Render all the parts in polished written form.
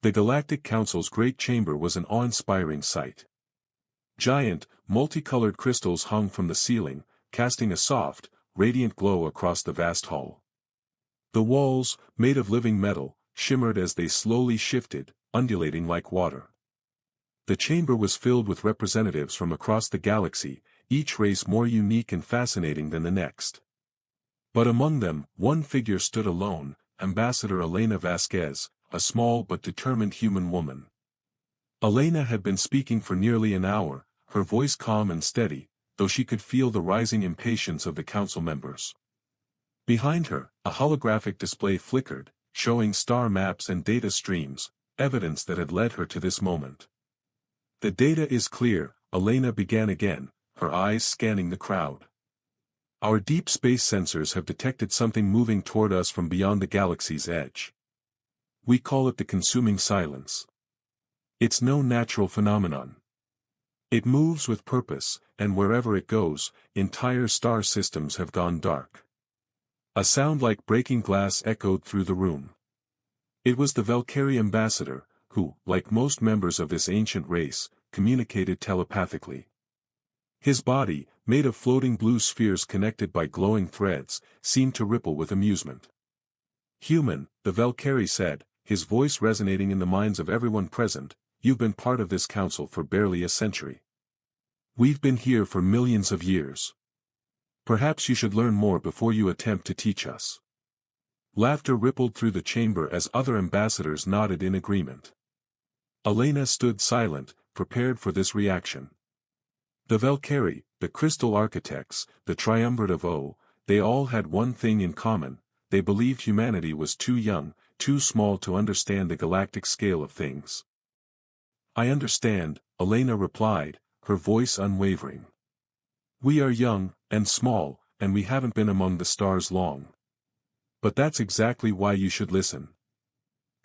The Galactic Council's great chamber was an awe-inspiring sight. Giant, multicolored crystals hung from the ceiling, casting a soft, radiant glow across the vast hall. The walls, made of living metal, shimmered as they slowly shifted, undulating like water. The chamber was filled with representatives from across the galaxy, each race more unique and fascinating than the next. But among them, one figure stood alone, Ambassador Elena Vasquez, a small but determined human woman. Elena had been speaking for nearly an hour, her voice calm and steady, though she could feel the rising impatience of the council members. Behind her, a holographic display flickered, showing star maps and data streams, evidence that had led her to this moment. The data is clear, Elena began again, her eyes scanning the crowd. Our deep space sensors have detected something moving toward us from beyond the galaxy's edge. We call it the consuming silence. It's no natural phenomenon. It moves with purpose, and wherever it goes, entire star systems have gone dark. A sound like breaking glass echoed through the room. It was the Valkyrie ambassador, who, like most members of this ancient race, communicated telepathically. His body, made of floating blue spheres connected by glowing threads, seemed to ripple with amusement. "Human," the Valkyrie said, his voice resonating in the minds of everyone present, "you've been part of this council for barely a century. We've been here for millions of years. Perhaps you should learn more before you attempt to teach us." Laughter rippled through the chamber as other ambassadors nodded in agreement. Elena stood silent, prepared for this reaction. The Valkyrie, the Crystal Architects, the Triumvirate of O, they all had one thing in common: they believed humanity was too young, too small to understand the galactic scale of things. "I understand," Elena replied, her voice unwavering. "We are young, and small, and we haven't been among the stars long. But that's exactly why you should listen."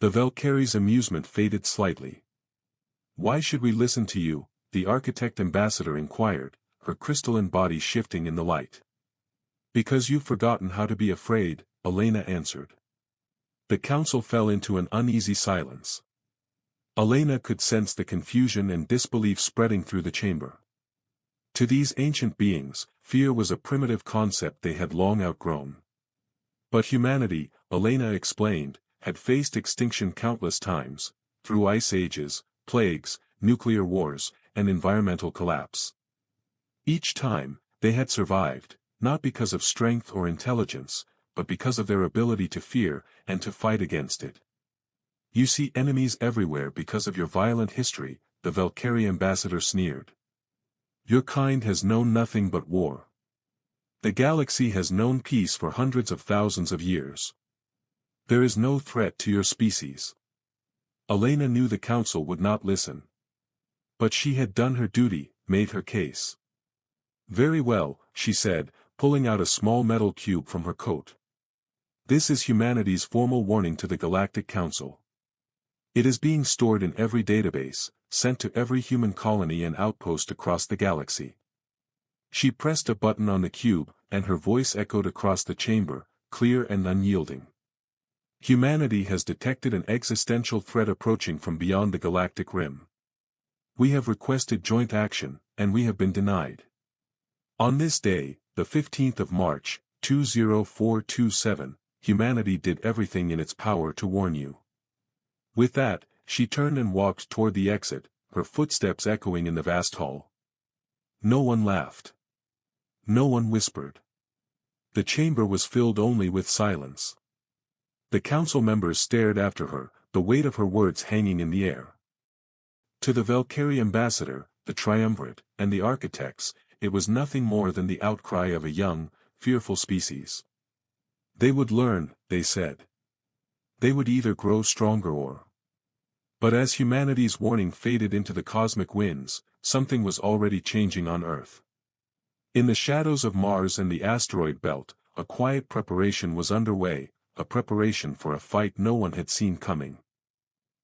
The Valkyrie's amusement faded slightly. "Why should we listen to you?" the Architect Ambassador inquired, her crystalline body shifting in the light. "Because you've forgotten how to be afraid," Elena answered. The council fell into an uneasy silence. Elena could sense the confusion and disbelief spreading through the chamber. To these ancient beings, fear was a primitive concept they had long outgrown. But humanity, Elena explained, had faced extinction countless times, through ice ages, plagues, nuclear wars, and environmental collapse. Each time, they had survived, not because of strength or intelligence, but because of their ability to fear, and to fight against it. "You see enemies everywhere because of your violent history," the Valkyrie ambassador sneered. "Your kind has known nothing but war. The galaxy has known peace for hundreds of thousands of years. There is no threat to your species." Elena knew the council would not listen. But she had done her duty, made her case. "Very well," she said, pulling out a small metal cube from her coat. "This is humanity's formal warning to the Galactic Council. It is being stored in every database, sent to every human colony and outpost across the galaxy." She pressed a button on the cube, and her voice echoed across the chamber, clear and unyielding. "Humanity has detected an existential threat approaching from beyond the galactic rim. We have requested joint action, and we have been denied. On this day, the 15th of March, 20427, humanity did everything in its power to warn you." With that, she turned and walked toward the exit, her footsteps echoing in the vast hall. No one laughed. No one whispered. The chamber was filled only with silence. The council members stared after her, the weight of her words hanging in the air. To the Valkyrie ambassador, the Triumvirate, and the architects, it was nothing more than the outcry of a young, fearful species. They would learn, they said. They would either grow stronger or... But as humanity's warning faded into the cosmic winds, something was already changing on Earth. In the shadows of Mars and the asteroid belt, a quiet preparation was underway, a preparation for a fight no one had seen coming.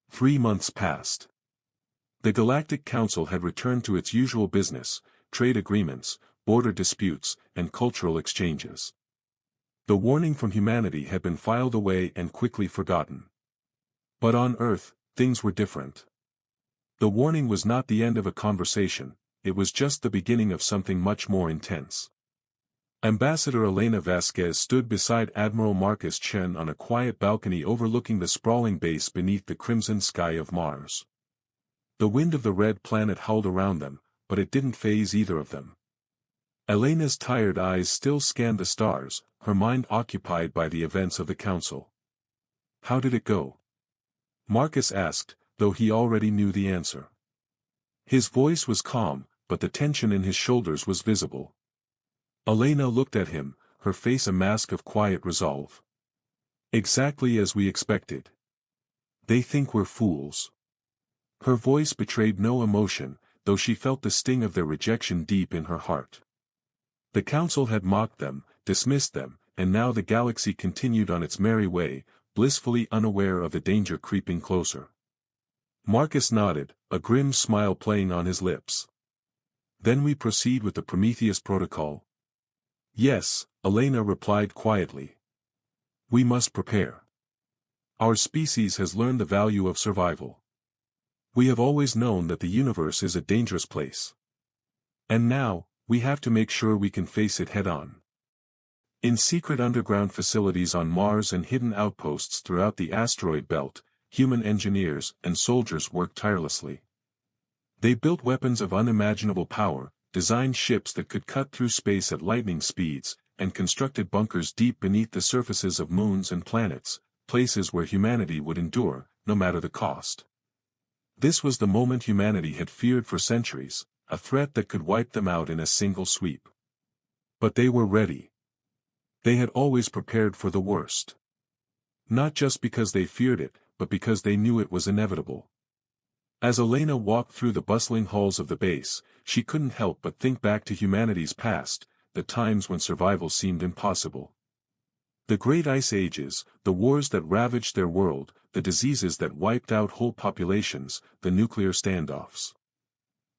3 months passed. The Galactic Council had returned to its usual business: trade agreements, border disputes, and cultural exchanges. The warning from humanity had been filed away and quickly forgotten. But on Earth, things were different. The warning was not the end of a conversation, it was just the beginning of something much more intense. Ambassador Elena Vasquez stood beside Admiral Marcus Chen on a quiet balcony overlooking the sprawling base beneath the crimson sky of Mars. The wind of the red planet howled around them, but it didn't faze either of them. Elena's tired eyes still scanned the stars, her mind occupied by the events of the council. "How did it go?" Marcus asked, though he already knew the answer. His voice was calm, but the tension in his shoulders was visible. Elena looked at him, her face a mask of quiet resolve. "Exactly as we expected. They think we're fools." Her voice betrayed no emotion, though she felt the sting of their rejection deep in her heart. The council had mocked them, dismissed them, and now the galaxy continued on its merry way, blissfully unaware of the danger creeping closer. Marcus nodded, a grim smile playing on his lips. "Then we proceed with the Prometheus Protocol?" "Yes," Elena replied quietly. "We must prepare. Our species has learned the value of survival. We have always known that the universe is a dangerous place. And now, we have to make sure we can face it head-on." In secret underground facilities on Mars and hidden outposts throughout the asteroid belt, human engineers and soldiers worked tirelessly. They built weapons of unimaginable power, designed ships that could cut through space at lightning speeds, and constructed bunkers deep beneath the surfaces of moons and planets, places where humanity would endure, no matter the cost. This was the moment humanity had feared for centuries, a threat that could wipe them out in a single sweep. But they were ready. They had always prepared for the worst. Not just because they feared it, but because they knew it was inevitable. As Elena walked through the bustling halls of the base, she couldn't help but think back to humanity's past, the times when survival seemed impossible. The great ice ages, the wars that ravaged their world, the diseases that wiped out whole populations, the nuclear standoffs.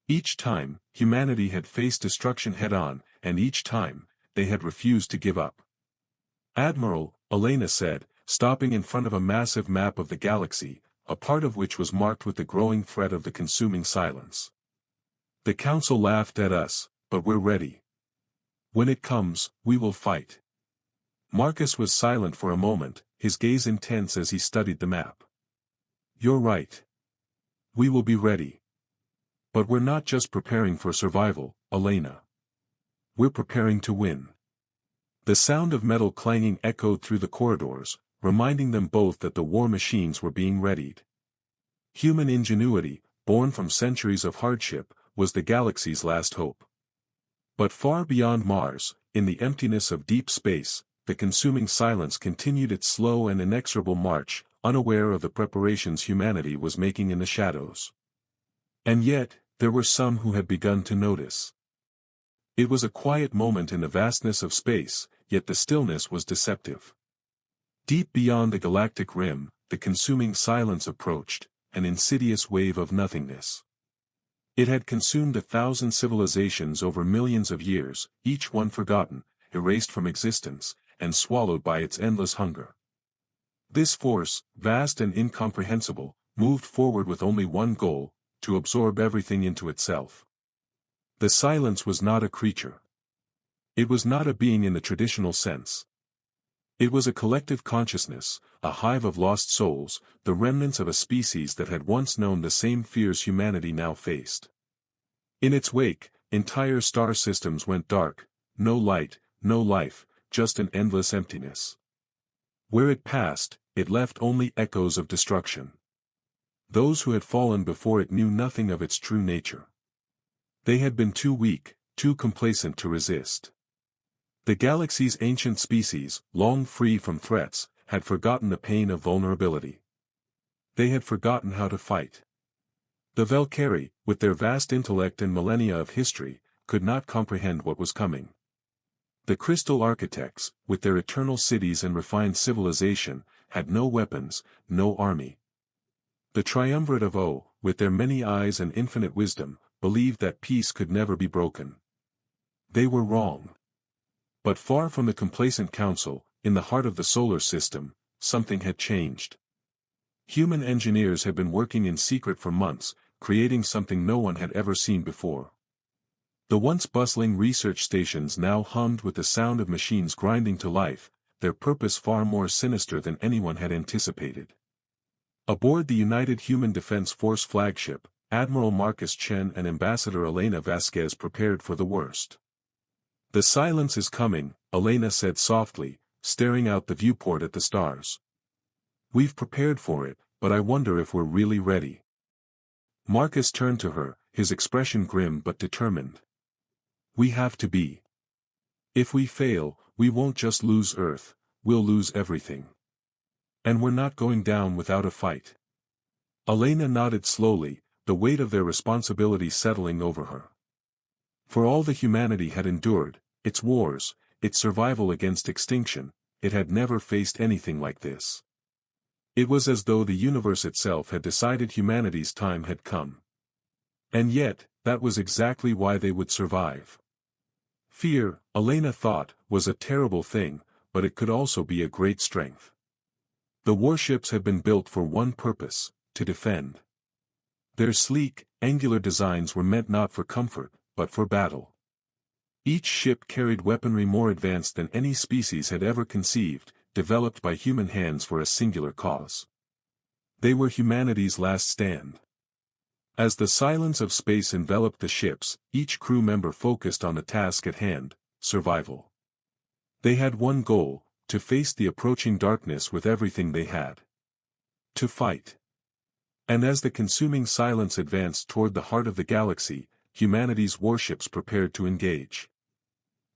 Each time, humanity had faced destruction head-on, and each time, they had refused to give up. "Admiral," Elena said, stopping in front of a massive map of the galaxy, a part of which was marked with the growing threat of the consuming silence. "The council laughed at us, but we're ready. When it comes, we will fight." Marcus was silent for a moment, his gaze intense as he studied the map. "You're right. We will be ready. But we're not just preparing for survival, Elena. We're preparing to win." The sound of metal clanging echoed through the corridors, reminding them both that the war machines were being readied. Human ingenuity, born from centuries of hardship, was the galaxy's last hope. But far beyond Mars, in the emptiness of deep space, the consuming silence continued its slow and inexorable march, unaware of the preparations humanity was making in the shadows. And yet, there were some who had begun to notice. It was a quiet moment in the vastness of space, yet the stillness was deceptive. Deep beyond the galactic rim, the consuming silence approached, an insidious wave of nothingness. It had consumed 1,000 civilizations over millions of years, each one forgotten, erased from existence, and swallowed by its endless hunger. This force, vast and incomprehensible, moved forward with only one goal, to absorb everything into itself. The silence was not a creature. It was not a being in the traditional sense. It was a collective consciousness, a hive of lost souls, the remnants of a species that had once known the same fears humanity now faced. In its wake, entire star systems went dark, no light, no life, just an endless emptiness. Where it passed, it left only echoes of destruction. Those who had fallen before it knew nothing of its true nature. They had been too weak, too complacent to resist. The galaxy's ancient species, long free from threats, had forgotten the pain of vulnerability. They had forgotten how to fight. The Valkyrie, with their vast intellect and millennia of history, could not comprehend what was coming. The Crystal Architects, with their eternal cities and refined civilization, had no weapons, no army. The Triumvirate of O, with their many eyes and infinite wisdom, believed that peace could never be broken. They were wrong. But far from the complacent council, in the heart of the solar system, something had changed. Human engineers had been working in secret for months, creating something no one had ever seen before. The once bustling research stations now hummed with the sound of machines grinding to life, their purpose far more sinister than anyone had anticipated. Aboard the United Human Defense Force flagship, Admiral Marcus Chen and Ambassador Elena Vasquez prepared for the worst. "The silence is coming," Elena said softly, staring out the viewport at the stars. "We've prepared for it, but I wonder if we're really ready." Marcus turned to her, his expression grim but determined. "We have to be. If we fail, we won't just lose Earth, we'll lose everything. And we're not going down without a fight." Elena nodded slowly, the weight of their responsibility settling over her. For all the humanity had endured, its wars, its survival against extinction, it had never faced anything like this. It was as though the universe itself had decided humanity's time had come. And yet, that was exactly why they would survive. Fear, Elena thought, was a terrible thing, but it could also be a great strength. The warships had been built for one purpose, to defend. Their sleek, angular designs were meant not for comfort, but for battle. Each ship carried weaponry more advanced than any species had ever conceived, developed by human hands for a singular cause. They were humanity's last stand. As the silence of space enveloped the ships, each crew member focused on the task at hand, survival. They had one goal, to face the approaching darkness with everything they had. To fight. And as the consuming silence advanced toward the heart of the galaxy, humanity's warships prepared to engage.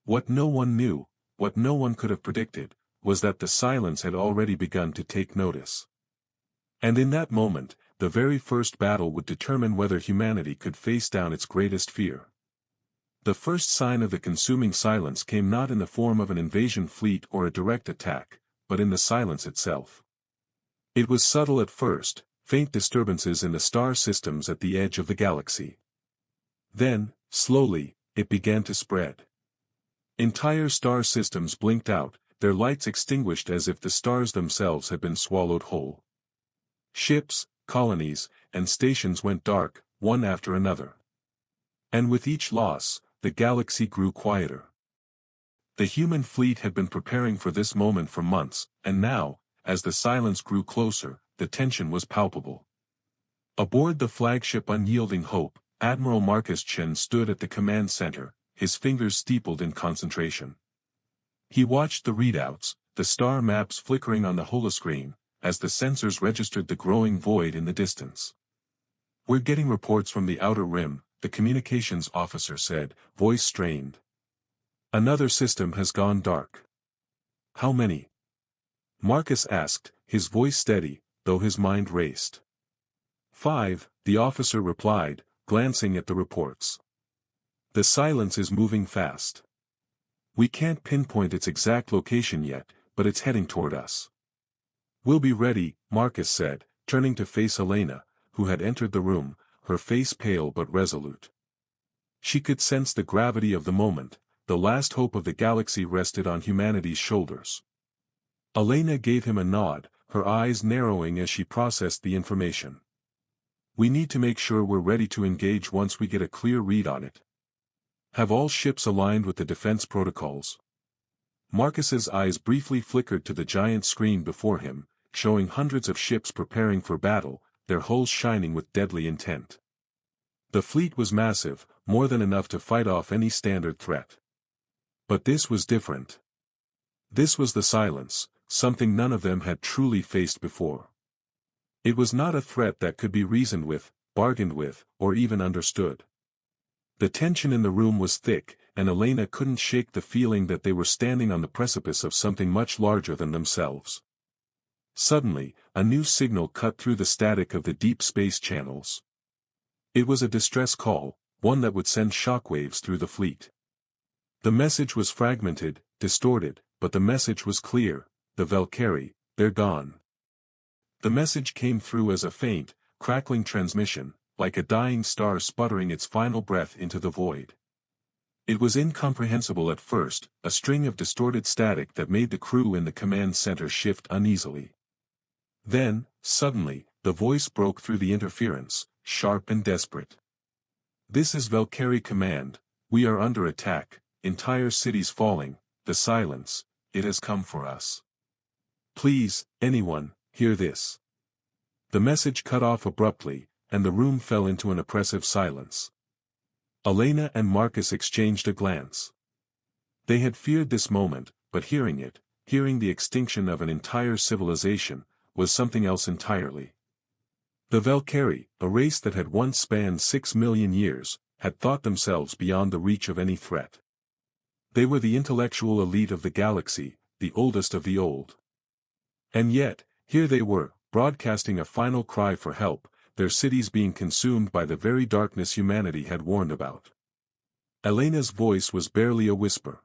What no one knew, what no one could have predicted, was that the silence had already begun to take notice. And in that moment, the very first battle would determine whether humanity could face down its greatest fear. The first sign of the consuming silence came not in the form of an invasion fleet or a direct attack, but in the silence itself. It was subtle at first, faint disturbances in the star systems at the edge of the galaxy. Then, slowly, it began to spread. Entire star systems blinked out, their lights extinguished as if the stars themselves had been swallowed whole. Ships, colonies, and stations went dark, one after another. And with each loss, the galaxy grew quieter. The human fleet had been preparing for this moment for months, and now, as the silence grew closer, the tension was palpable. Aboard the flagship Unyielding Hope, Admiral Marcus Chen stood at the command center, his fingers steepled in concentration. He watched the readouts, the star maps flickering on the holoscreen, as the sensors registered the growing void in the distance. "We're getting reports from the outer rim," the communications officer said, voice strained. "Another system has gone dark." "How many?" Marcus asked, his voice steady, though his mind raced. "5, the officer replied, glancing at the reports. "The silence is moving fast. We can't pinpoint its exact location yet, but it's heading toward us." "We'll be ready," Marcus said, turning to face Elena, who had entered the room, her face pale but resolute. She could sense the gravity of the moment, the last hope of the galaxy rested on humanity's shoulders. Elena gave him a nod, her eyes narrowing as she processed the information. "We need to make sure we're ready to engage once we get a clear read on it. Have all ships aligned with the defense protocols?" Marcus's eyes briefly flickered to the giant screen before him, showing hundreds of ships preparing for battle, their hulls shining with deadly intent. The fleet was massive, more than enough to fight off any standard threat. But this was different. This was the silence, something none of them had truly faced before. It was not a threat that could be reasoned with, bargained with, or even understood. The tension in the room was thick, and Elena couldn't shake the feeling that they were standing on the precipice of something much larger than themselves. Suddenly, a new signal cut through the static of the deep space channels. It was a distress call, one that would send shockwaves through the fleet. The message was fragmented, distorted, but the message was clear: "The Valkyrie, they're gone." The message came through as a faint, crackling transmission, like a dying star sputtering its final breath into the void. It was incomprehensible at first, a string of distorted static that made the crew in the command center shift uneasily. Then, Suddenly, the voice broke through the interference, sharp and desperate. "This is Valkyrie Command, we are under attack, entire cities falling, the silence, it has come for us. Please, anyone, hear this." The message cut off abruptly, and the room fell into an oppressive silence. Elena and Marcus exchanged a glance. They had feared this moment, but hearing it, hearing the extinction of an entire civilization, was something else entirely. The Valkyrie, a race that had once spanned 6 million years, had thought themselves beyond the reach of any threat. They were the intellectual elite of the galaxy, the oldest of the old. And yet, here they were, broadcasting a final cry for help, their cities being consumed by the very darkness humanity had warned about. Elena's voice was barely a whisper.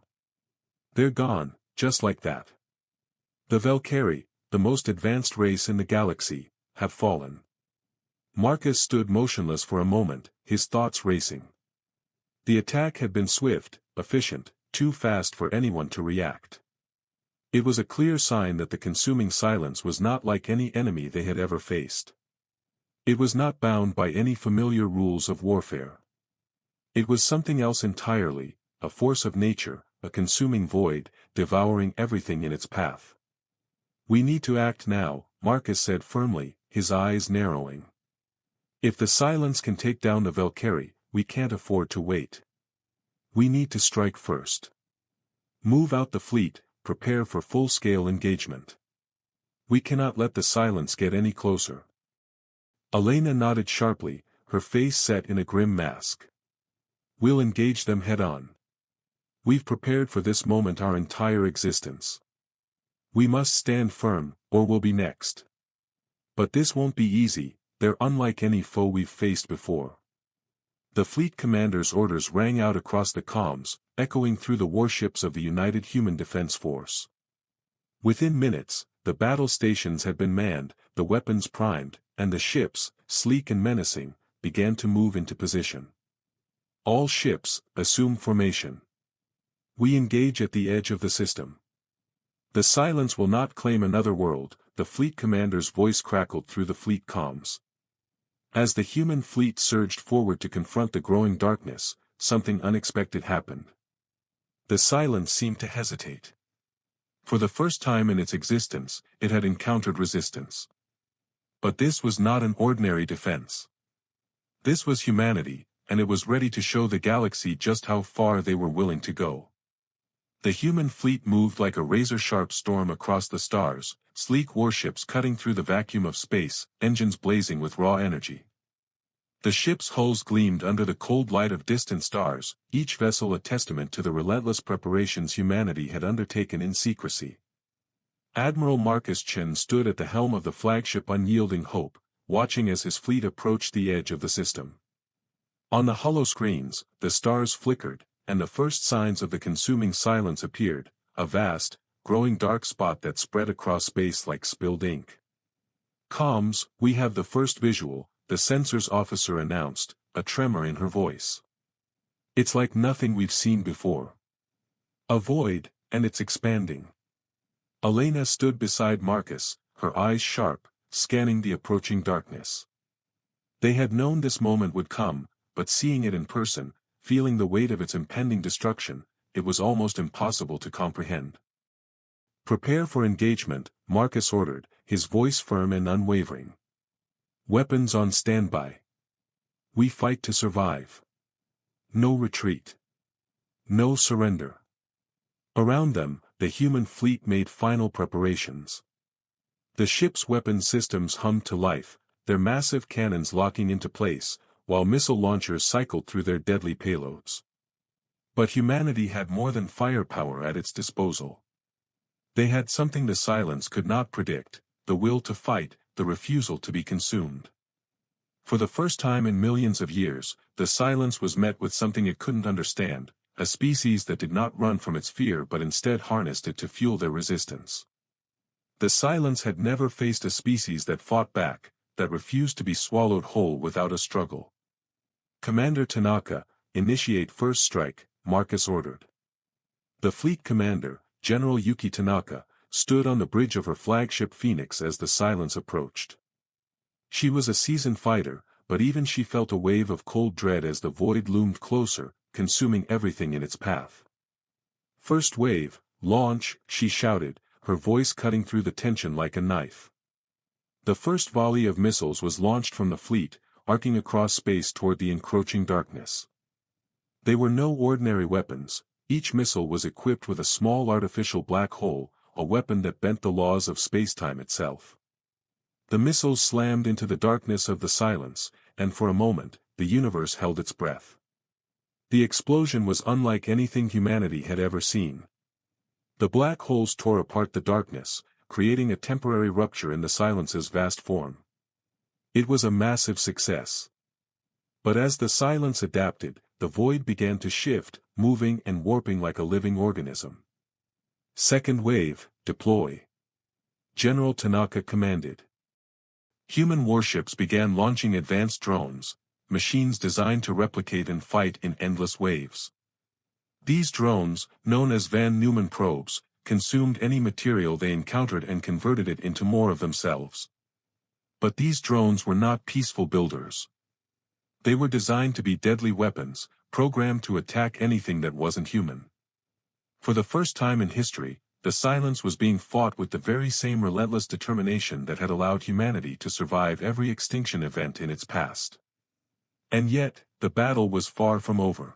"They're gone, just like that. The Valkyrie, the most advanced race in the galaxy, have fallen." Marcus stood motionless for a moment, his thoughts racing. The attack had been swift, efficient, too fast for anyone to react. It was a clear sign that the consuming silence was not like any enemy they had ever faced. It was not bound by any familiar rules of warfare. It was something else entirely, a force of nature, a consuming void, devouring everything in its path. "We need to act now," Marcus said firmly, his eyes narrowing. "If the silence can take down the Valkyrie, we can't afford to wait. We need to strike first. Move out the fleet, prepare for full-scale engagement. We cannot let the silence get any closer." Elena nodded sharply, her face set in a grim mask. "We'll engage them head-on. We've prepared for this moment our entire existence. We must stand firm, or we'll be next. But this won't be easy, they're unlike any foe we've faced before." The fleet commander's orders rang out across the comms, echoing through the warships of the United Human Defense Force. Within minutes, the battle stations had been manned, the weapons primed, and the ships, sleek and menacing, began to move into position. "All ships, assume formation. We engage at the edge of the system. The silence will not claim another world," the fleet commander's voice crackled through the fleet comms. As the human fleet surged forward to confront the growing darkness, something unexpected happened. The silence seemed to hesitate. For the first time in its existence, it had encountered resistance. But this was not an ordinary defense. This was humanity, and it was ready to show the galaxy just how far they were willing to go. The human fleet moved like a razor-sharp storm across the stars, sleek warships cutting through the vacuum of space, engines blazing with raw energy. The ships' hulls gleamed under the cold light of distant stars, each vessel a testament to the relentless preparations humanity had undertaken in secrecy. Admiral Marcus Chen stood at the helm of the flagship Unyielding Hope, watching as his fleet approached the edge of the system. On the holoscreens, the stars flickered, and the first signs of the consuming silence appeared, a vast, growing dark spot that spread across space like spilled ink. "Comms, we have the first visual," the sensors officer announced, a tremor in her voice. "It's like nothing we've seen before. A void, and it's expanding." Elena stood beside Marcus, her eyes sharp, scanning the approaching darkness. They had known this moment would come, but seeing it in person, feeling the weight of its impending destruction, it was almost impossible to comprehend. "Prepare for engagement," Marcus ordered, his voice firm and unwavering. "Weapons on standby. We fight to survive. No retreat. No surrender." Around them, the human fleet made final preparations. The ship's weapon systems hummed to life, their massive cannons locking into place, while missile launchers cycled through their deadly payloads. But humanity had more than firepower at its disposal. They had something the silence could not predict, the will to fight, the refusal to be consumed. For the first time in millions of years, the silence was met with something it couldn't understand, a species that did not run from its fear but instead harnessed it to fuel their resistance. The silence had never faced a species that fought back, that refused to be swallowed whole without a struggle. "Commander Tanaka, initiate first strike," Marcus ordered. The fleet commander, General Yuki Tanaka, stood on the bridge of her flagship Phoenix as the silence approached. She was a seasoned fighter, but even she felt a wave of cold dread as the void loomed closer, consuming everything in its path. "First wave, launch," she shouted, her voice cutting through the tension like a knife. The first volley of missiles was launched from the fleet, arcing across space toward the encroaching darkness. They were no ordinary weapons. Each missile was equipped with a small artificial black hole, a weapon that bent the laws of spacetime itself. The missiles slammed into the darkness of the silence, and for a moment, the universe held its breath. The explosion was unlike anything humanity had ever seen. The black holes tore apart the darkness, creating a temporary rupture in the silence's vast form. It was a massive success. But as the silence adapted, the void began to shift, moving and warping like a living organism. "Second wave, deploy," General Tanaka commanded. Human warships began launching advanced drones, machines designed to replicate and fight in endless waves. These drones, known as Van Neumann probes, consumed any material they encountered and converted it into more of themselves. But these drones were not peaceful builders. They were designed to be deadly weapons, programmed to attack anything that wasn't human. For the first time in history, the silence was being fought with the very same relentless determination that had allowed humanity to survive every extinction event in its past. And yet, the battle was far from over.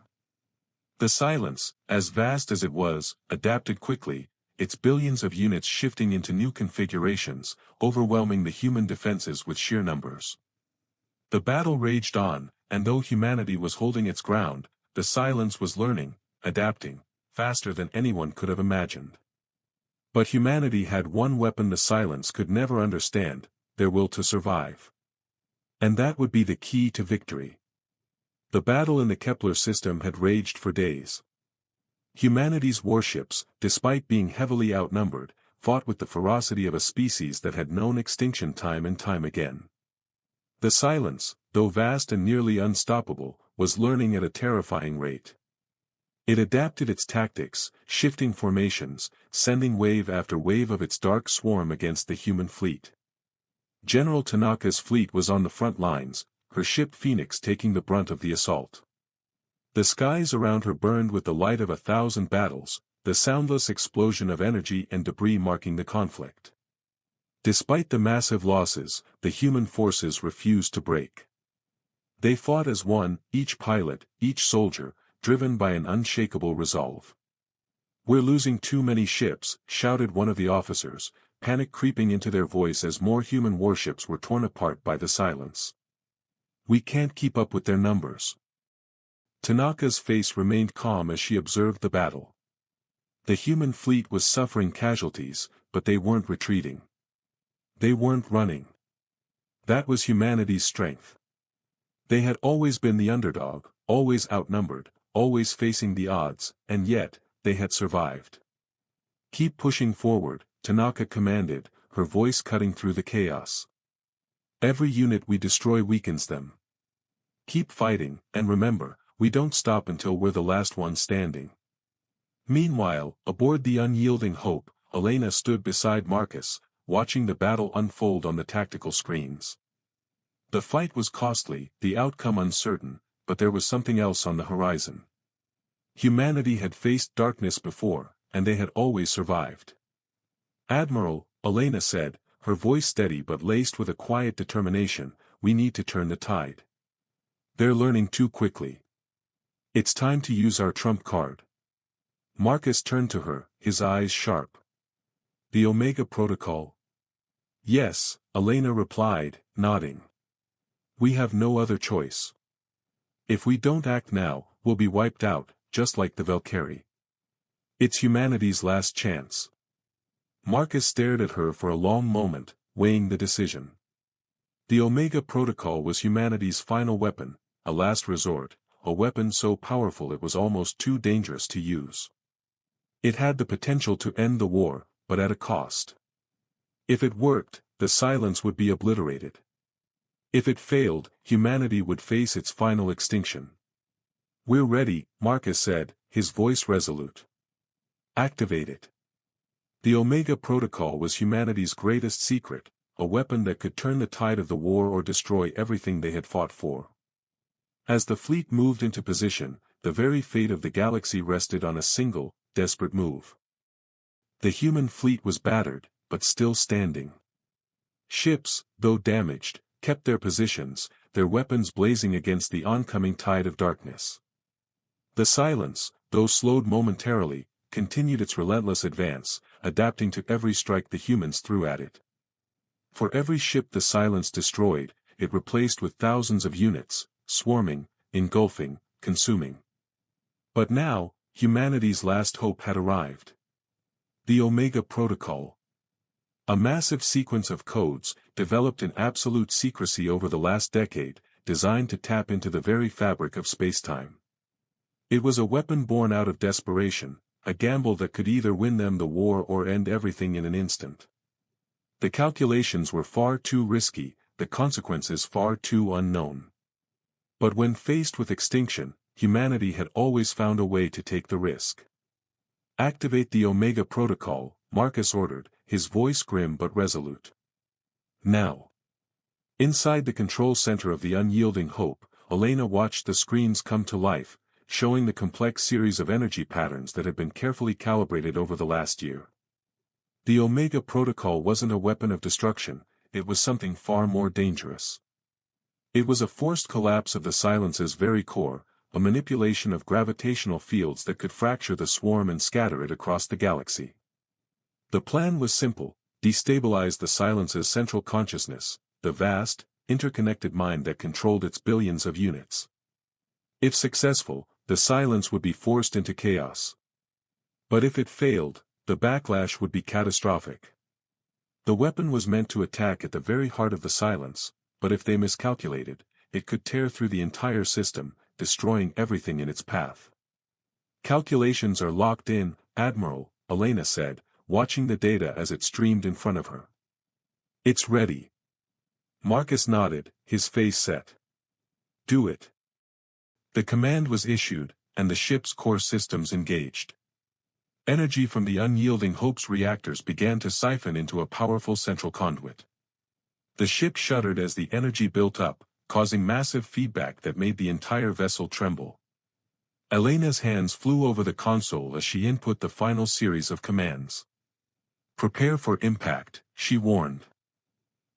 The silence, as vast as it was, adapted quickly, its billions of units shifting into new configurations, overwhelming the human defenses with sheer numbers. The battle raged on, and though humanity was holding its ground, the silence was learning, adapting, faster than anyone could have imagined. But humanity had one weapon the silence could never understand: their will to survive. And that would be the key to victory. The battle in the Kepler system had raged for days. Humanity's warships, despite being heavily outnumbered, fought with the ferocity of a species that had known extinction time and time again. The silence, though vast and nearly unstoppable, was learning at a terrifying rate. It adapted its tactics, shifting formations, sending wave after wave of its dark swarm against the human fleet. General Tanaka's fleet was on the front lines, her ship Phoenix taking the brunt of the assault. The skies around her burned with the light of 1,000 battles, the soundless explosion of energy and debris marking the conflict. Despite the massive losses, the human forces refused to break. They fought as one, each pilot, each soldier, driven by an unshakable resolve. "We're losing too many ships," shouted one of the officers, panic creeping into their voice as more human warships were torn apart by the silence. "We can't keep up with their numbers." Tanaka's face remained calm as she observed the battle. The human fleet was suffering casualties, but they weren't retreating. They weren't running. That was humanity's strength. They had always been the underdog, always outnumbered, always facing the odds, and yet, they had survived. "Keep pushing forward," Tanaka commanded, her voice cutting through the chaos. "Every unit we destroy weakens them. Keep fighting, and remember, we don't stop until we're the last one standing." Meanwhile, aboard the unyielding Hope, Elena stood beside Marcus, watching the battle unfold on the tactical screens. The fight was costly, the outcome uncertain, but there was something else on the horizon. Humanity had faced darkness before, and they had always survived. "Admiral," Elena said, her voice steady but laced with a quiet determination, "we need to turn the tide. They're learning too quickly. It's time to use our trump card." Marcus turned to her, his eyes sharp. "The Omega Protocol?" "Yes," Elena replied, nodding. "We have no other choice. If we don't act now, we'll be wiped out, just like the Valkyrie. It's humanity's last chance." Marcus stared at her for a long moment, weighing the decision. The Omega Protocol was humanity's final weapon, a last resort, a weapon so powerful it was almost too dangerous to use. It had the potential to end the war, but at a cost. If it worked, the silence would be obliterated. If it failed, humanity would face its final extinction. "We're ready," Marcus said, his voice resolute. "Activate it." The Omega Protocol was humanity's greatest secret, a weapon that could turn the tide of the war or destroy everything they had fought for. As the fleet moved into position, the very fate of the galaxy rested on a single, desperate move. The human fleet was battered, but still standing. Ships, though damaged, kept their positions, their weapons blazing against the oncoming tide of darkness. The Silence, though slowed momentarily, continued its relentless advance, adapting to every strike the humans threw at it. For every ship the Silence destroyed, it replaced with thousands of units, swarming, engulfing, consuming. But now, humanity's last hope had arrived. The Omega Protocol. A massive sequence of codes, developed in absolute secrecy over the last decade, designed to tap into the very fabric of spacetime. It was a weapon born out of desperation, a gamble that could either win them the war or end everything in an instant. The calculations were far too risky, the consequences far too unknown. But when faced with extinction, humanity had always found a way to take the risk. "Activate the Omega Protocol," Marcus ordered, his voice grim but resolute. Now. Inside the control center of the Unyielding Hope, Elena watched the screens come to life, showing the complex series of energy patterns that had been carefully calibrated over the last year. The Omega Protocol wasn't a weapon of destruction, it was something far more dangerous. It was a forced collapse of the Silence's very core, a manipulation of gravitational fields that could fracture the swarm and scatter it across the galaxy. The plan was simple: destabilize the Silence's central consciousness, the vast, interconnected mind that controlled its billions of units. If successful, the Silence would be forced into chaos. But if it failed, the backlash would be catastrophic. The weapon was meant to attack at the very heart of the Silence, but if they miscalculated, it could tear through the entire system, destroying everything in its path. "Calculations are locked in, Admiral," Elena said, watching the data as it streamed in front of her. "It's ready." Marcus nodded, his face set. "Do it." The command was issued, and the ship's core systems engaged. Energy from the Unyielding Hope's reactors began to siphon into a powerful central conduit. The ship shuddered as the energy built up, causing massive feedback that made the entire vessel tremble. Elena's hands flew over the console as she input the final series of commands. "Prepare for impact," she warned.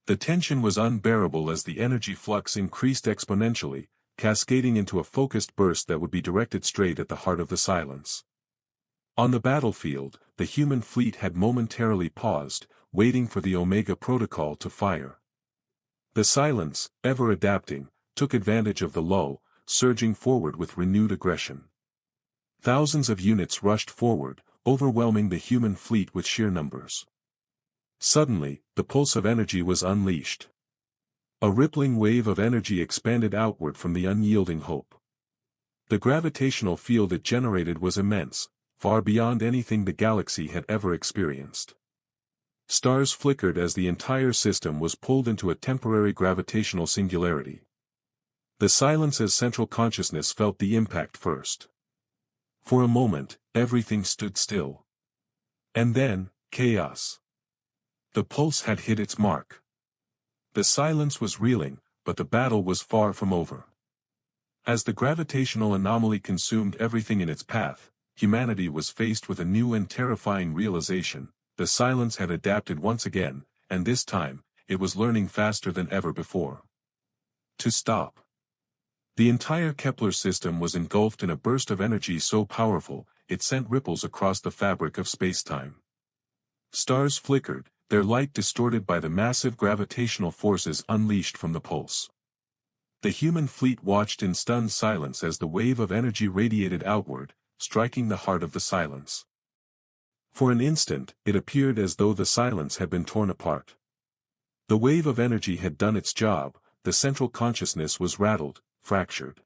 The tension was unbearable as the energy flux increased exponentially, cascading into a focused burst that would be directed straight at the heart of the Silence. On the battlefield, the human fleet had momentarily paused, waiting for the Omega Protocol to fire. The Silence, ever adapting, took advantage of the lull, surging forward with renewed aggression. Thousands of units rushed forward, overwhelming the human fleet with sheer numbers. Suddenly, the pulse of energy was unleashed. A rippling wave of energy expanded outward from the Unyielding Hope. The gravitational field it generated was immense, far beyond anything the galaxy had ever experienced. Stars flickered as the entire system was pulled into a temporary gravitational singularity. The Silence's central consciousness felt the impact first. For a moment, everything stood still. And then, chaos. The pulse had hit its mark. The Silence was reeling, but the battle was far from over. As the gravitational anomaly consumed everything in its path, humanity was faced with a new and terrifying realization: the Silence had adapted once again, and this time, it was learning faster than ever before. To stop. The entire Kepler system was engulfed in a burst of energy so powerful, it sent ripples across the fabric of spacetime. Stars flickered, their light distorted by the massive gravitational forces unleashed from the pulse. The human fleet watched in stunned silence as the wave of energy radiated outward, striking the heart of the Silence. For an instant, it appeared as though the Silence had been torn apart. The wave of energy had done its job, the central consciousness was rattled, fractured.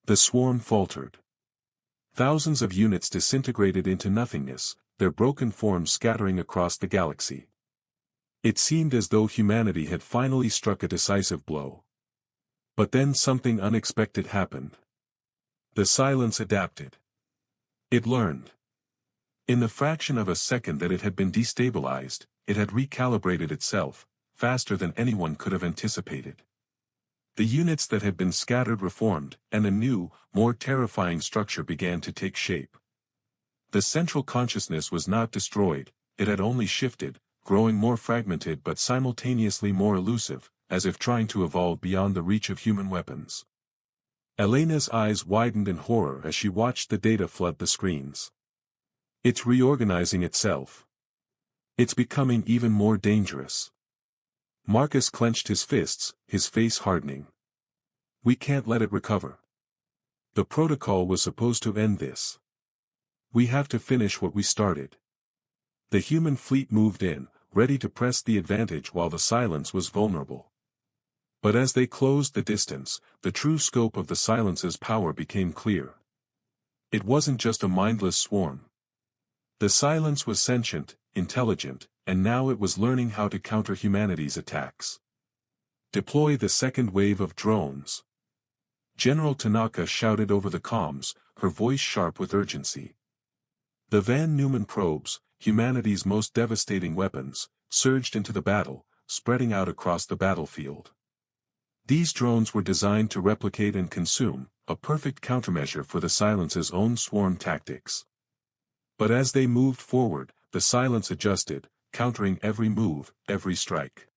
The swarm faltered. Thousands of units disintegrated into nothingness, their broken forms scattering across the galaxy. It seemed as though humanity had finally struck a decisive blow. But then something unexpected happened. The Silence adapted. It learned. In the fraction of a second that it had been destabilized, it had recalibrated itself, faster than anyone could have anticipated. The units that had been scattered reformed, and a new, more terrifying structure began to take shape. The central consciousness was not destroyed, it had only shifted, growing more fragmented but simultaneously more elusive, as if trying to evolve beyond the reach of human weapons. Elena's eyes widened in horror as she watched the data flood the screens. It's reorganizing itself. It's becoming even more dangerous. Marcus clenched his fists, his face hardening. We can't let it recover. The protocol was supposed to end this. We have to finish what we started. The human fleet moved in, ready to press the advantage while the silence was vulnerable. But as they closed the distance, the true scope of the silence's power became clear. It wasn't just a mindless swarm. The silence was sentient, intelligent, and now it was learning how to counter humanity's attacks. Deploy the second wave of drones. General Tanaka shouted over the comms, her voice sharp with urgency. The Van Neumann probes, humanity's most devastating weapons, surged into the battle, spreading out across the battlefield. These drones were designed to replicate and consume, a perfect countermeasure for the silence's own swarm tactics. But as they moved forward, the silence adjusted, countering every move, every strike.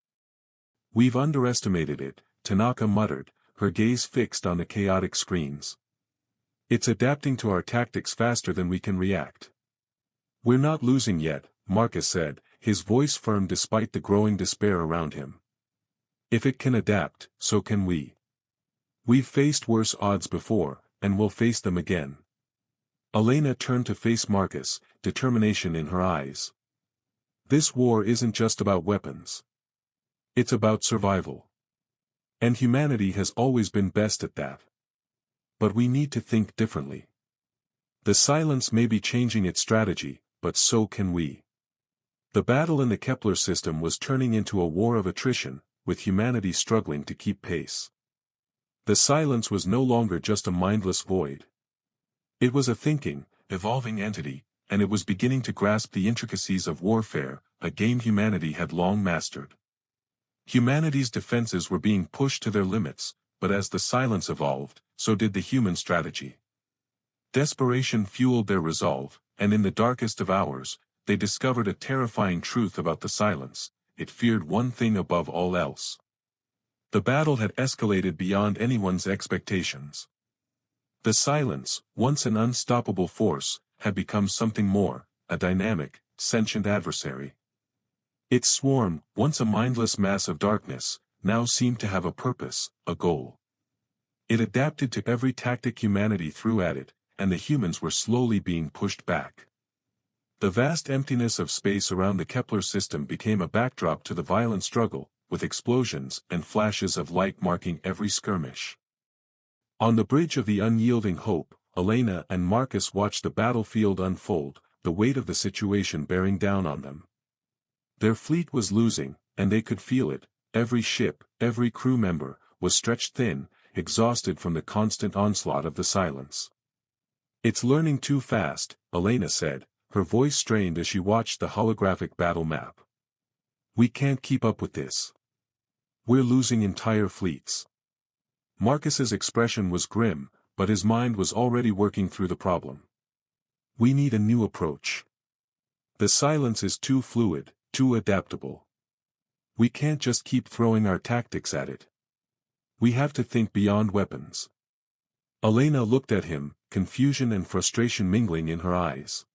We've underestimated it, Tanaka muttered, her gaze fixed on the chaotic screens. It's adapting to our tactics faster than we can react. We're not losing yet, Marcus said, his voice firm despite the growing despair around him. If it can adapt, so can we. We've faced worse odds before, and we'll face them again. Elena turned to face Marcus, determination in her eyes. This war isn't just about weapons. It's about survival. And humanity has always been best at that. But we need to think differently. The silence may be changing its strategy, but so can we. The battle in the Kepler system was turning into a war of attrition, with humanity struggling to keep pace. The silence was no longer just a mindless void. It was a thinking, evolving entity, and it was beginning to grasp the intricacies of warfare, a game humanity had long mastered. Humanity's defenses were being pushed to their limits, but as the silence evolved, so did the human strategy. Desperation fueled their resolve, and in the darkest of hours, they discovered a terrifying truth about the silence: it feared one thing above all else. The battle had escalated beyond anyone's expectations. The silence, once an unstoppable force, had become something more, a dynamic, sentient adversary. Its swarm, once a mindless mass of darkness, now seemed to have a purpose, a goal. It adapted to every tactic humanity threw at it, and the humans were slowly being pushed back. The vast emptiness of space around the Kepler system became a backdrop to the violent struggle, with explosions and flashes of light marking every skirmish. On the bridge of the unyielding hope, Elena and Marcus watched the battlefield unfold, the weight of the situation bearing down on them. Their fleet was losing, and they could feel it. Every ship, every crew member, was stretched thin, exhausted from the constant onslaught of the silence. It's learning too fast, Elena said, her voice strained as she watched the holographic battle map. We can't keep up with this. We're losing entire fleets. Marcus's expression was grim, but his mind was already working through the problem. We need a new approach. The silence is too fluid, too adaptable. We can't just keep throwing our tactics at it. We have to think beyond weapons. Elena looked at him, confusion and frustration mingling in her eyes.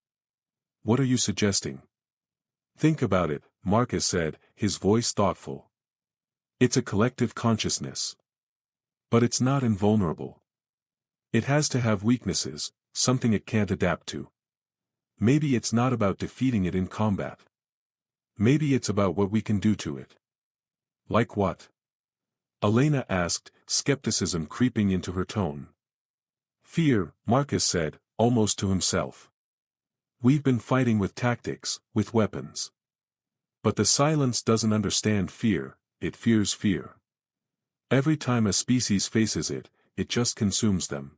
What are you suggesting? Think about it, Marcus said, his voice thoughtful. It's a collective consciousness. But it's not invulnerable. It has to have weaknesses, something it can't adapt to. Maybe it's not about defeating it in combat. Maybe it's about what we can do to it. Like what? Elena asked, skepticism creeping into her tone. Fear, Marcus said, almost to himself. We've been fighting with tactics, with weapons. But the silence doesn't understand fear, it fears fear. Every time a species faces it, it just consumes them.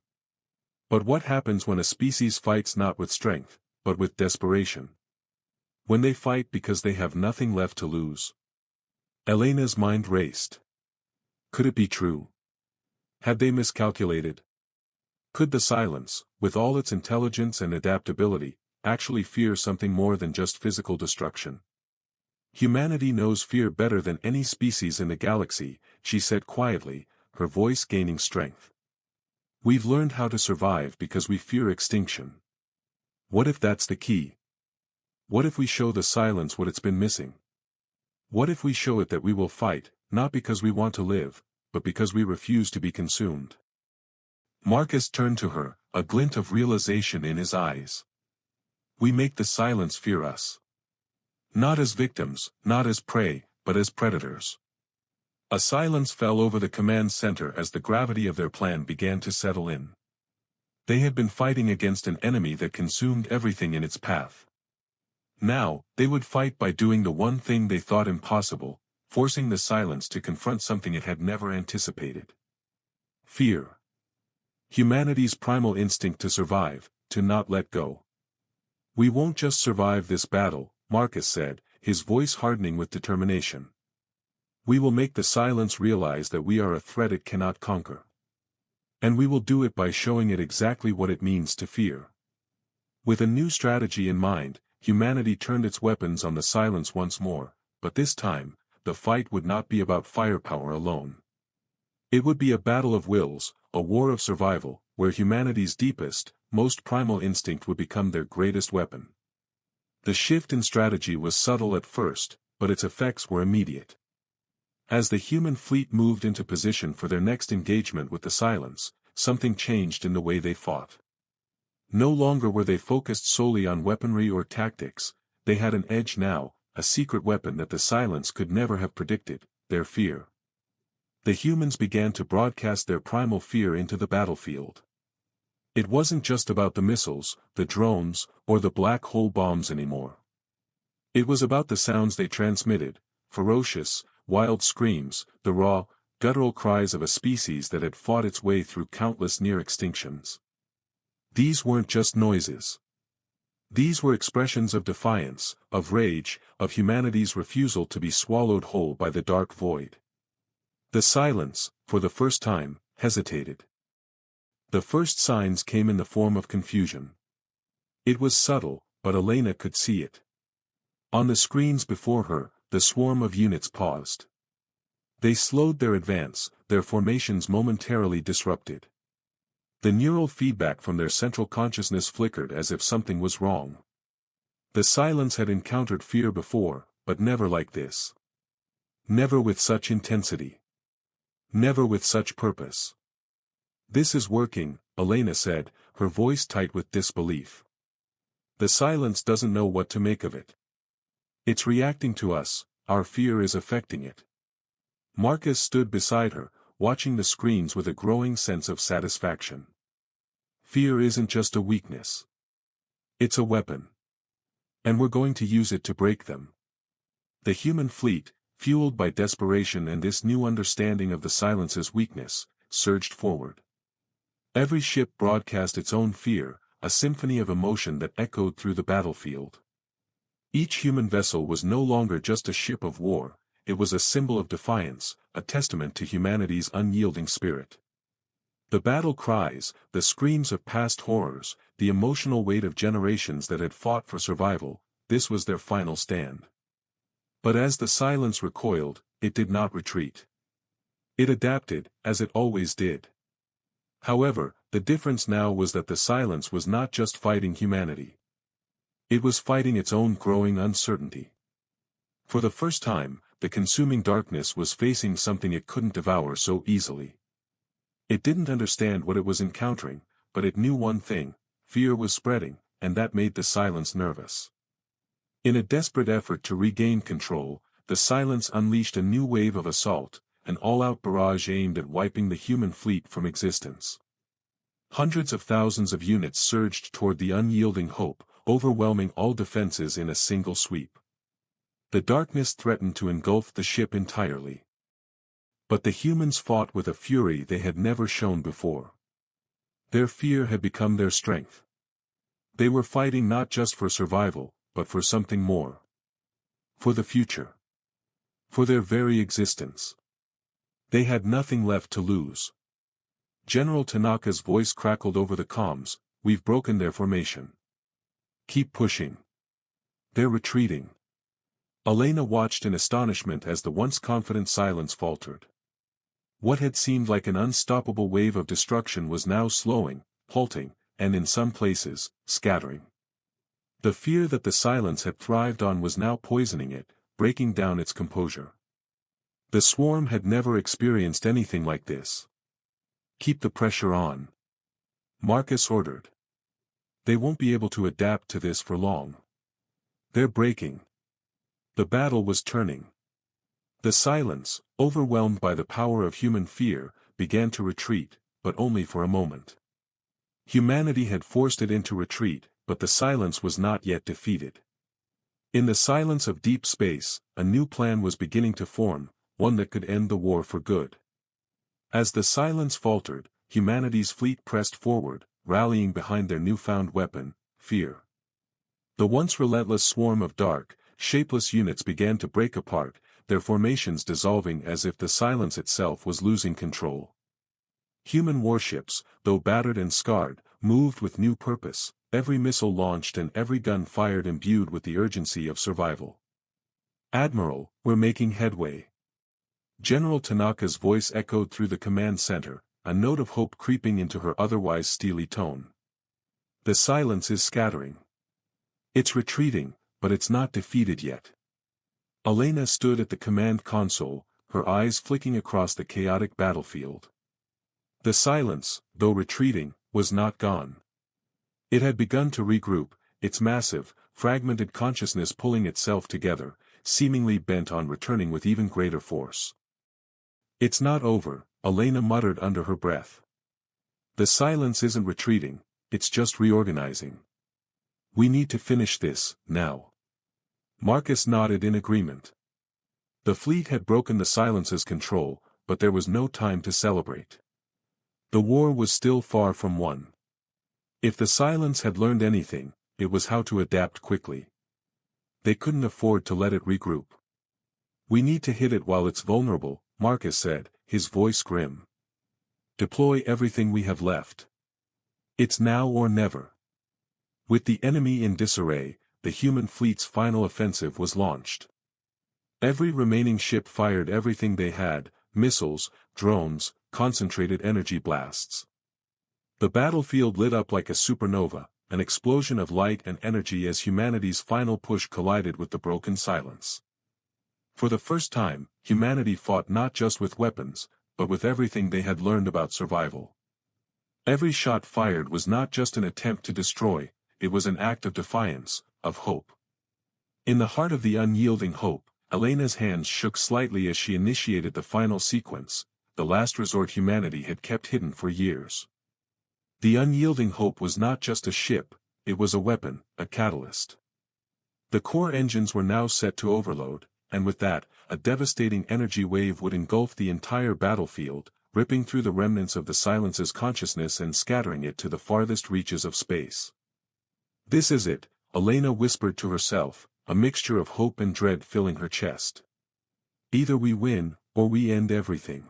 But what happens when a species fights not with strength, but with desperation? When they fight because they have nothing left to lose. Elena's mind raced. Could it be true? Had they miscalculated? Could the silence, with all its intelligence and adaptability, actually fear something more than just physical destruction? Humanity knows fear better than any species in the galaxy, she said quietly, her voice gaining strength. We've learned how to survive because we fear extinction. What if that's the key? What if we show the silence what it's been missing? What if we show it that we will fight, not because we want to live, but because we refuse to be consumed? Marcus turned to her, a glint of realization in his eyes. We make the silence fear us. Not as victims, not as prey, but as predators. A silence fell over the command center as the gravity of their plan began to settle in. They had been fighting against an enemy that consumed everything in its path. Now, they would fight by doing the one thing they thought impossible, forcing the silence to confront something it had never anticipated. Fear. Humanity's primal instinct to survive, to not let go. We won't just survive this battle, Marcus said, his voice hardening with determination. We will make the silence realize that we are a threat it cannot conquer. And we will do it by showing it exactly what it means to fear. With a new strategy in mind, humanity turned its weapons on the silence once more, but this time, the fight would not be about firepower alone. It would be a battle of wills, a war of survival, where humanity's deepest, most primal instinct would become their greatest weapon. The shift in strategy was subtle at first, but its effects were immediate. As the human fleet moved into position for their next engagement with the silence, something changed in the way they fought. No longer were they focused solely on weaponry or tactics, they had an edge now, a secret weapon that the silence could never have predicted, their fear. The humans began to broadcast their primal fear into the battlefield. It wasn't just about the missiles, the drones, or the black hole bombs anymore. It was about the sounds they transmitted, ferocious, wild screams, the raw, guttural cries of a species that had fought its way through countless near extinctions. These weren't just noises. These were expressions of defiance, of rage, of humanity's refusal to be swallowed whole by the dark void. The silence, for the first time, hesitated. The first signs came in the form of confusion. It was subtle, but Elena could see it. On the screens before her, the swarm of units paused. They slowed their advance, their formations momentarily disrupted. The neural feedback from their central consciousness flickered as if something was wrong. The silence had encountered fear before, but never like this. Never with such intensity. Never with such purpose. This is working, Elena said, her voice tight with disbelief. The silence doesn't know what to make of it. It's reacting to us, our fear is affecting it. Marcus stood beside her, watching the screens with a growing sense of satisfaction. Fear isn't just a weakness. It's a weapon. And we're going to use it to break them. The human fleet, fueled by desperation and this new understanding of the silence's weakness, surged forward. Every ship broadcast its own fear, a symphony of emotion that echoed through the battlefield. Each human vessel was no longer just a ship of war, it was a symbol of defiance, a testament to humanity's unyielding spirit. The battle cries, the screams of past horrors, the emotional weight of generations that had fought for survival, this was their final stand. But as the silence recoiled, it did not retreat. It adapted, as it always did. However, the difference now was that the silence was not just fighting humanity. It was fighting its own growing uncertainty. For the first time, the consuming darkness was facing something it couldn't devour so easily. It didn't understand what it was encountering, but it knew one thing: fear was spreading, and that made the silence nervous. In a desperate effort to regain control, the silence unleashed a new wave of assault, an all-out barrage aimed at wiping the human fleet from existence. Hundreds of thousands of units surged toward the unyielding hope, overwhelming all defenses in a single sweep. The darkness threatened to engulf the ship entirely. But the humans fought with a fury they had never shown before. Their fear had become their strength. They were fighting not just for survival, but for something more. For the future. For their very existence. They had nothing left to lose. General Tanaka's voice crackled over the comms, "We've broken their formation. Keep pushing. They're retreating." Elena watched in astonishment as the once confident silence faltered. What had seemed like an unstoppable wave of destruction was now slowing, halting, and in some places, scattering. The fear that the silence had thrived on was now poisoning it, breaking down its composure. The swarm had never experienced anything like this. "Keep the pressure on," Marcus ordered. "They won't be able to adapt to this for long. They're breaking." The battle was turning. The silence, overwhelmed by the power of human fear, began to retreat, but only for a moment. Humanity had forced it into retreat, but the silence was not yet defeated. In the silence of deep space, a new plan was beginning to form, one that could end the war for good. As the silence faltered, humanity's fleet pressed forward, rallying behind their newfound weapon, fear. The once relentless swarm of dark, shapeless units began to break apart, their formations dissolving as if the silence itself was losing control. Human warships, though battered and scarred, moved with new purpose, every missile launched and every gun fired imbued with the urgency of survival. "Admiral, we're making headway." General Tanaka's voice echoed through the command center, a note of hope creeping into her otherwise steely tone. "The silence is scattering. It's retreating, but it's not defeated yet." Elena stood at the command console, her eyes flicking across the chaotic battlefield. The silence, though retreating, was not gone. It had begun to regroup, its massive, fragmented consciousness pulling itself together, seemingly bent on returning with even greater force. "It's not over," Elena muttered under her breath. "The silence isn't retreating, it's just reorganizing. We need to finish this, now." Marcus nodded in agreement. The fleet had broken the silence's control, but there was no time to celebrate. The war was still far from won. If the silence had learned anything, it was how to adapt quickly. They couldn't afford to let it regroup. "We need to hit it while it's vulnerable," Marcus said, his voice grim. "Deploy everything we have left. It's now or never." With the enemy in disarray, the human fleet's final offensive was launched. Every remaining ship fired everything they had, missiles, drones, concentrated energy blasts. The battlefield lit up like a supernova, an explosion of light and energy as humanity's final push collided with the broken silence. For the first time, humanity fought not just with weapons, but with everything they had learned about survival. Every shot fired was not just an attempt to destroy, it was an act of defiance, of hope. In the heart of the unyielding hope, Elena's hands shook slightly as she initiated the final sequence, the last resort humanity had kept hidden for years. The unyielding hope was not just a ship, it was a weapon, a catalyst. The core engines were now set to overload, and with that, a devastating energy wave would engulf the entire battlefield, ripping through the remnants of the silence's consciousness and scattering it to the farthest reaches of space. "This is it," Elena whispered to herself, a mixture of hope and dread filling her chest. "Either we win, or we end everything."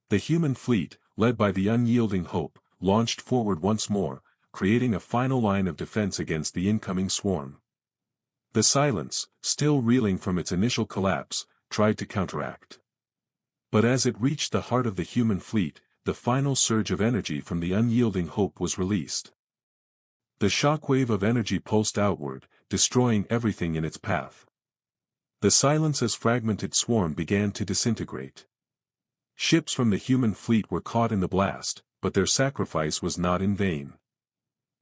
The human fleet, led by the unyielding hope, launched forward once more, creating a final line of defense against the incoming swarm. The silence, still reeling from its initial collapse, tried to counteract. But as it reached the heart of the human fleet, the final surge of energy from the unyielding hope was released. The shockwave of energy pulsed outward, destroying everything in its path. The silence's fragmented swarm began to disintegrate. Ships from the human fleet were caught in the blast, but their sacrifice was not in vain.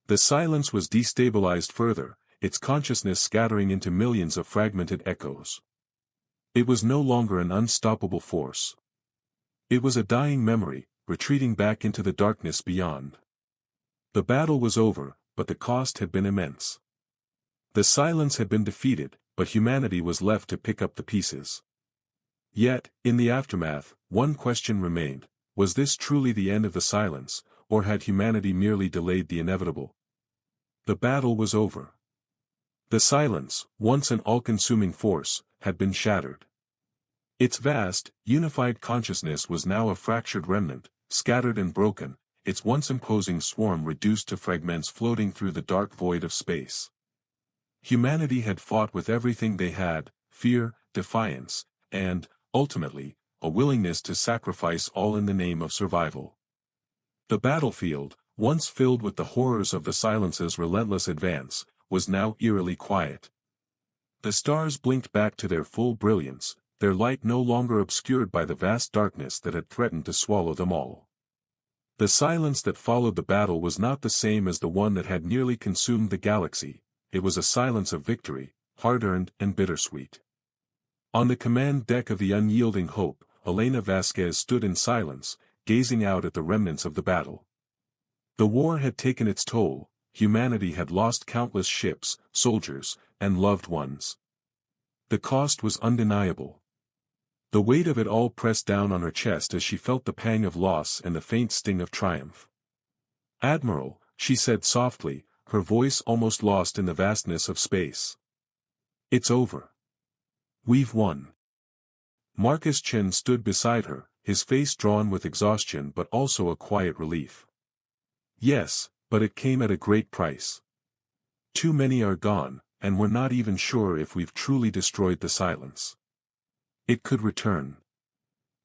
The silence was destabilized further, its consciousness scattering into millions of fragmented echoes. It was no longer an unstoppable force. It was a dying memory, retreating back into the darkness beyond. The battle was over, but the cost had been immense. The silence had been defeated, but humanity was left to pick up the pieces. Yet, in the aftermath, one question remained: was this truly the end of the silence, or had humanity merely delayed the inevitable? The battle was over. The silence, once an all-consuming force, had been shattered. Its vast, unified consciousness was now a fractured remnant, scattered and broken, its once imposing swarm reduced to fragments floating through the dark void of space. Humanity had fought with everything they had: fear, defiance, and, ultimately, a willingness to sacrifice all in the name of survival. The battlefield, once filled with the horrors of the Silence's relentless advance, was now eerily quiet. The stars blinked back to their full brilliance, their light no longer obscured by the vast darkness that had threatened to swallow them all. The silence that followed the battle was not the same as the one that had nearly consumed the galaxy. It was a silence of victory, hard-earned and bittersweet. On the command deck of the Unyielding Hope, Elena Vasquez stood in silence, gazing out at the remnants of the battle. The war had taken its toll. Humanity had lost countless ships, soldiers, and loved ones. The cost was undeniable. The weight of it all pressed down on her chest as she felt the pang of loss and the faint sting of triumph. "Admiral," she said softly, her voice almost lost in the vastness of space. "It's over. We've won." Marcus Chen stood beside her, his face drawn with exhaustion but also a quiet relief. "Yes, but it came at a great price. Too many are gone, and we're not even sure if we've truly destroyed the Silence. It could return.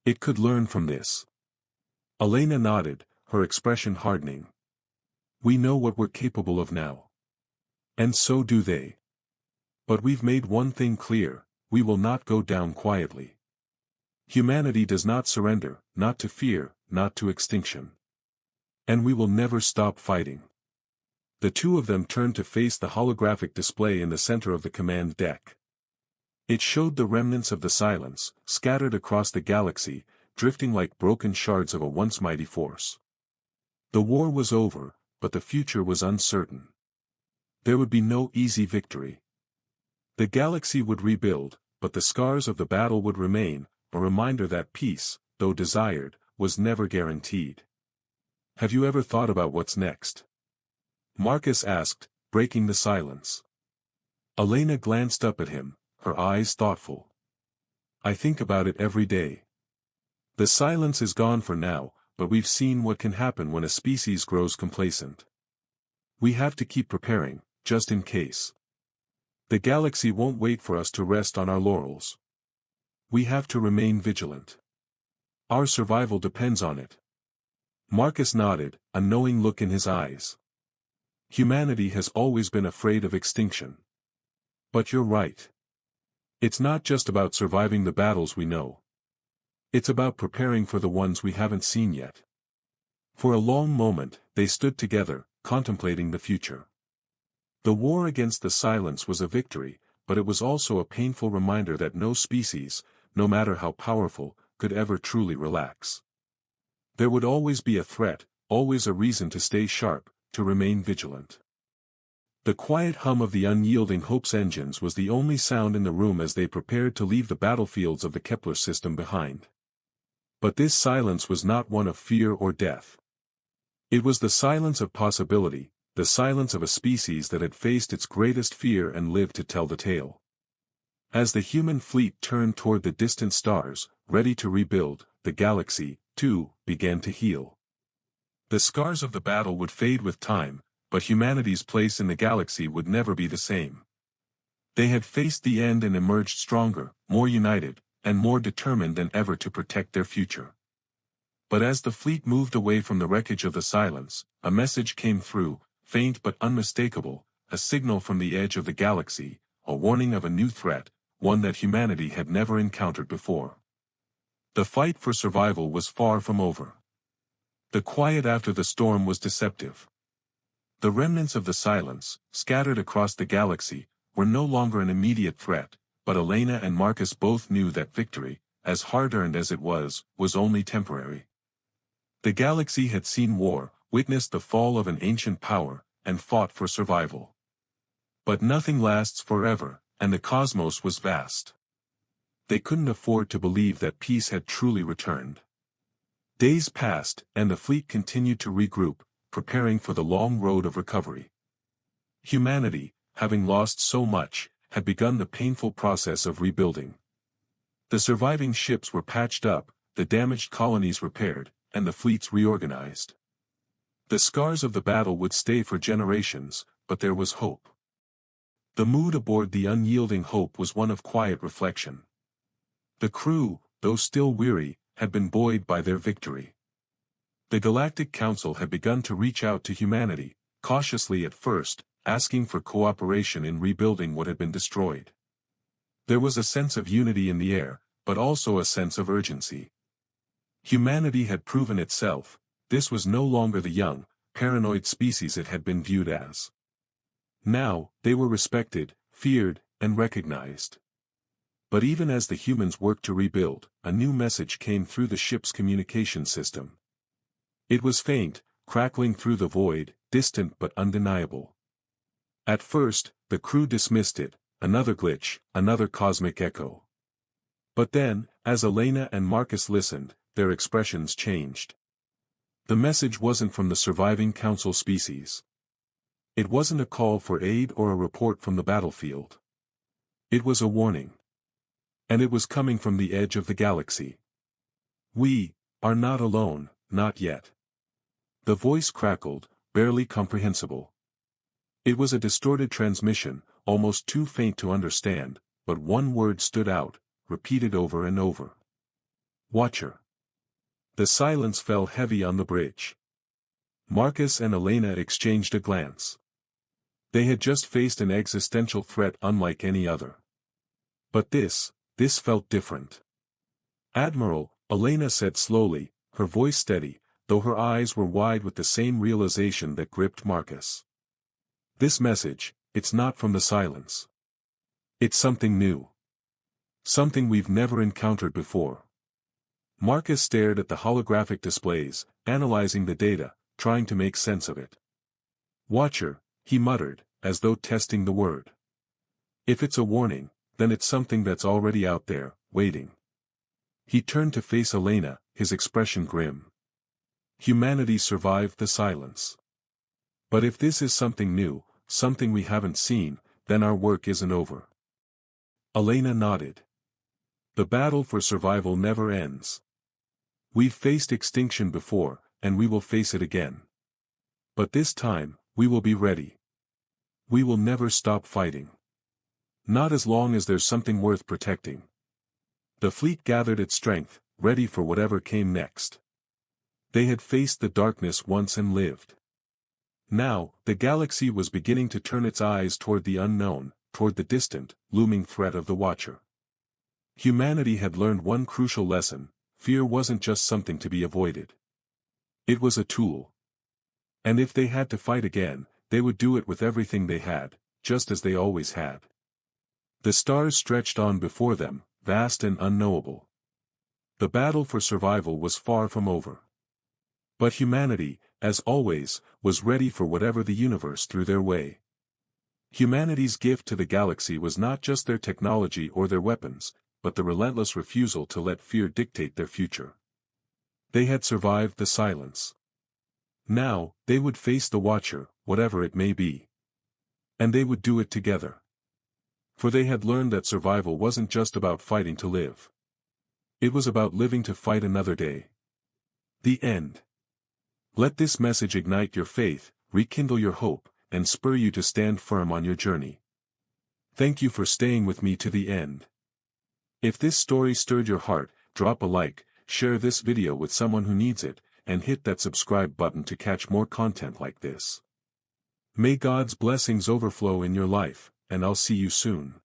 It could learn from this." Elena nodded, her expression hardening. "We know what we're capable of now. And so do they. But we've made one thing clear: we will not go down quietly. Humanity does not surrender, not to fear, not to extinction. And we will never stop fighting." The two of them turned to face the holographic display in the center of the command deck. It showed the remnants of the Silence, scattered across the galaxy, drifting like broken shards of a once mighty force. The war was over, but the future was uncertain. There would be no easy victory. The galaxy would rebuild, but the scars of the battle would remain, a reminder that peace, though desired, was never guaranteed. "Have you ever thought about what's next?" Marcus asked, breaking the silence. Elena glanced up at him, her eyes thoughtful. "I think about it every day. The Silence is gone for now, but we've seen what can happen when a species grows complacent. We have to keep preparing, just in case. The galaxy won't wait for us to rest on our laurels. We have to remain vigilant. Our survival depends on it." Marcus nodded, a knowing look in his eyes. "Humanity has always been afraid of extinction. But you're right. It's not just about surviving the battles we know. It's about preparing for the ones we haven't seen yet." For a long moment, they stood together, contemplating the future. The war against the Silence was a victory, but it was also a painful reminder that no species, no matter how powerful, could ever truly relax. There would always be a threat, always a reason to stay sharp, to remain vigilant. The quiet hum of the Unyielding Hope's engines was the only sound in the room as they prepared to leave the battlefields of the Kepler system behind. But this silence was not one of fear or death. It was the silence of possibility, the silence of a species that had faced its greatest fear and lived to tell the tale. As the human fleet turned toward the distant stars, ready to rebuild, the galaxy, too, began to heal. The scars of the battle would fade with time, but humanity's place in the galaxy would never be the same. They had faced the end and emerged stronger, more united, and more determined than ever to protect their future. But as the fleet moved away from the wreckage of the Silence, a message came through, faint but unmistakable, a signal from the edge of the galaxy, a warning of a new threat, one that humanity had never encountered before. The fight for survival was far from over. The quiet after the storm was deceptive. The remnants of the Silence, scattered across the galaxy, were no longer an immediate threat, but Elena and Marcus both knew that victory, as hard-earned as it was only temporary. The galaxy had seen war, witnessed the fall of an ancient power, and fought for survival. But nothing lasts forever, and the cosmos was vast. They couldn't afford to believe that peace had truly returned. Days passed, and the fleet continued to regroup, preparing for the long road of recovery. Humanity, having lost so much, had begun the painful process of rebuilding. The surviving ships were patched up, the damaged colonies repaired, and the fleets reorganized. The scars of the battle would stay for generations, but there was hope. The mood aboard the Unyielding Hope was one of quiet reflection. The crew, though still weary, had been buoyed by their victory. The Galactic Council had begun to reach out to humanity, cautiously at first, asking for cooperation in rebuilding what had been destroyed. There was a sense of unity in the air, but also a sense of urgency. Humanity had proven itself. This was no longer the young, paranoid species it had been viewed as. Now, they were respected, feared, and recognized. But even as the humans worked to rebuild, a new message came through the ship's communication system. It was faint, crackling through the void, distant but undeniable. At first, the crew dismissed it, another glitch, another cosmic echo. But then, as Elena and Marcus listened, their expressions changed. The message wasn't from the surviving council species. It wasn't a call for aid or a report from the battlefield. It was a warning. And it was coming from the edge of the galaxy. We are not alone, not yet. The voice crackled, barely comprehensible. It was a distorted transmission, almost too faint to understand, but one word stood out, repeated over and over. Watcher. The silence fell heavy on the bridge. Marcus and Elena exchanged a glance. They had just faced an existential threat unlike any other. But this felt different. Admiral, Elena said slowly, her voice steady, though her eyes were wide with the same realization that gripped Marcus. This message, it's not from the silence. It's something new. Something we've never encountered before. Marcus stared at the holographic displays, analyzing the data, trying to make sense of it. Watcher, he muttered, as though testing the word. If it's a warning, then it's something that's already out there, waiting. He turned to face Elena, his expression grim. Humanity survived the silence. But if this is something new, something we haven't seen, then our work isn't over. Elena nodded. The battle for survival never ends. We've faced extinction before, and we will face it again. But this time, we will be ready. We will never stop fighting. Not as long as there's something worth protecting. The fleet gathered its strength, ready for whatever came next. They had faced the darkness once and lived. Now, the galaxy was beginning to turn its eyes toward the unknown, toward the distant, looming threat of the Watcher. Humanity had learned one crucial lesson: fear wasn't just something to be avoided. It was a tool. And if they had to fight again, they would do it with everything they had, just as they always had. The stars stretched on before them, vast and unknowable. The battle for survival was far from over. But humanity, as always, was ready for whatever the universe threw their way. Humanity's gift to the galaxy was not just their technology or their weapons, but the relentless refusal to let fear dictate their future. They had survived the silence. Now, they would face the Watcher, whatever it may be. And they would do it together. For they had learned that survival wasn't just about fighting to live. It was about living to fight another day. The end. Let this message ignite your faith, rekindle your hope, and spur you to stand firm on your journey. Thank you for staying with me to the end. If this story stirred your heart, drop a like, share this video with someone who needs it, and hit that subscribe button to catch more content like this. May God's blessings overflow in your life, and I'll see you soon.